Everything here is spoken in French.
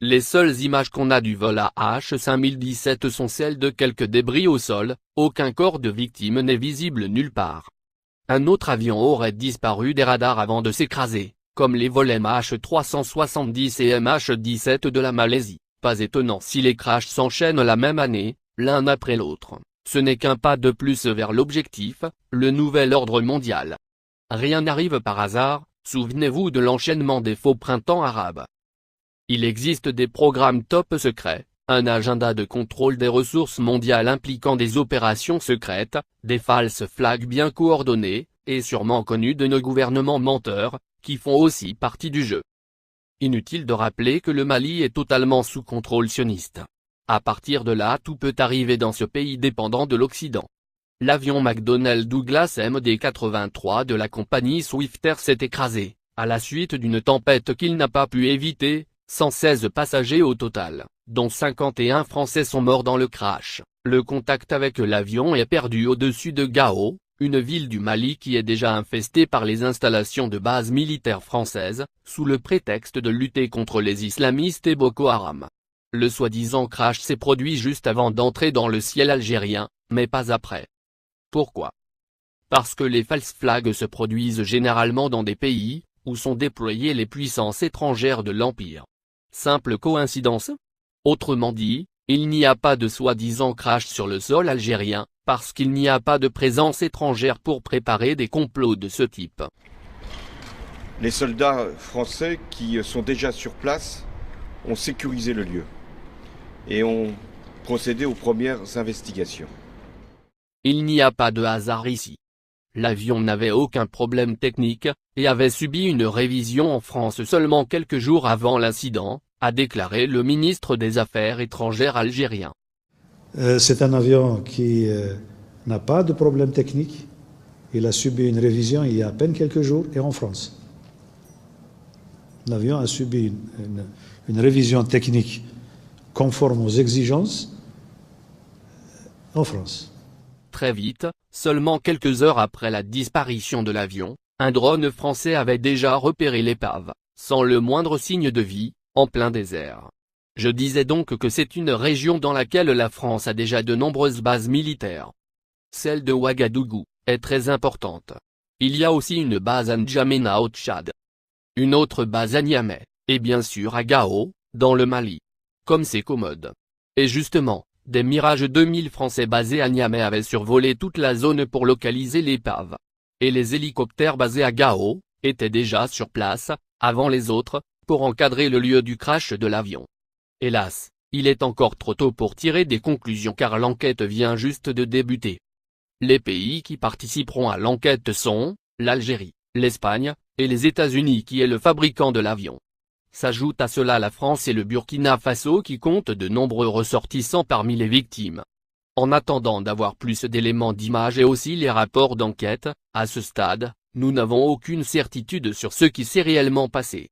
Les seules images qu'on a du vol AH5017 sont celles de quelques débris au sol, aucun corps de victime n'est visible nulle part. Un autre avion aurait disparu des radars avant de s'écraser, comme les vols MH370 et MH17 de la Malaisie. Pas étonnant si les crashs s'enchaînent la même année, l'un après l'autre. Ce n'est qu'un pas de plus vers l'objectif, le nouvel ordre mondial. Rien n'arrive par hasard, souvenez-vous de l'enchaînement des faux printemps arabes. Il existe des programmes top secrets, un agenda de contrôle des ressources mondiales impliquant des opérations secrètes, des false flags bien coordonnés, et sûrement connus de nos gouvernements menteurs, qui font aussi partie du jeu. Inutile de rappeler que le Mali est totalement sous contrôle sioniste. À partir de là tout peut arriver dans ce pays dépendant de l'Occident. L'avion McDonnell Douglas MD-83 de la compagnie Swiftair s'est écrasé, à la suite d'une tempête qu'il n'a pas pu éviter, 116 passagers au total, dont 51 Français sont morts dans le crash. Le contact avec l'avion est perdu au-dessus de Gao, une ville du Mali qui est déjà infestée par les installations de bases militaires françaises, sous le prétexte de lutter contre les islamistes et Boko Haram. Le soi-disant crash s'est produit juste avant d'entrer dans le ciel algérien, mais pas après. Pourquoi? Parce que les false flags se produisent généralement dans des pays, où sont déployées les puissances étrangères de l'Empire. Simple coïncidence? Autrement dit, il n'y a pas de soi-disant crash sur le sol algérien, parce qu'il n'y a pas de présence étrangère pour préparer des complots de ce type. Les soldats français qui sont déjà sur place ont sécurisé le lieu et ont procédé aux premières investigations. Il n'y a pas de hasard ici. L'avion n'avait aucun problème technique, et avait subi une révision en France seulement quelques jours avant l'incident, a déclaré le ministre des Affaires étrangères algérien. C'est un avion qui n'a pas de problème technique. Il a subi une révision il y a à peine quelques jours et en France. L'avion a subi une révision technique conforme aux exigences en France. Très vite, seulement quelques heures après la disparition de l'avion, un drone français avait déjà repéré l'épave, sans le moindre signe de vie, en plein désert. Je disais donc que c'est une région dans laquelle la France a déjà de nombreuses bases militaires. Celle de Ouagadougou est très importante. Il y a aussi une base à N'Djamena au Tchad. Une autre base à Niamey, et bien sûr à Gao, dans le Mali. Comme c'est commode. Et justement, des Mirage 2000 français basés à Niamey avaient survolé toute la zone pour localiser l'épave. Et les hélicoptères basés à Gao étaient déjà sur place, avant les autres, pour encadrer le lieu du crash de l'avion. Hélas, il est encore trop tôt pour tirer des conclusions car l'enquête vient juste de débuter. Les pays qui participeront à l'enquête sont, l'Algérie, l'Espagne, et les États-Unis qui est le fabricant de l'avion. S'ajoutent à cela la France et le Burkina Faso qui comptent de nombreux ressortissants parmi les victimes. En attendant d'avoir plus d'éléments d'image et aussi les rapports d'enquête, à ce stade, nous n'avons aucune certitude sur ce qui s'est réellement passé.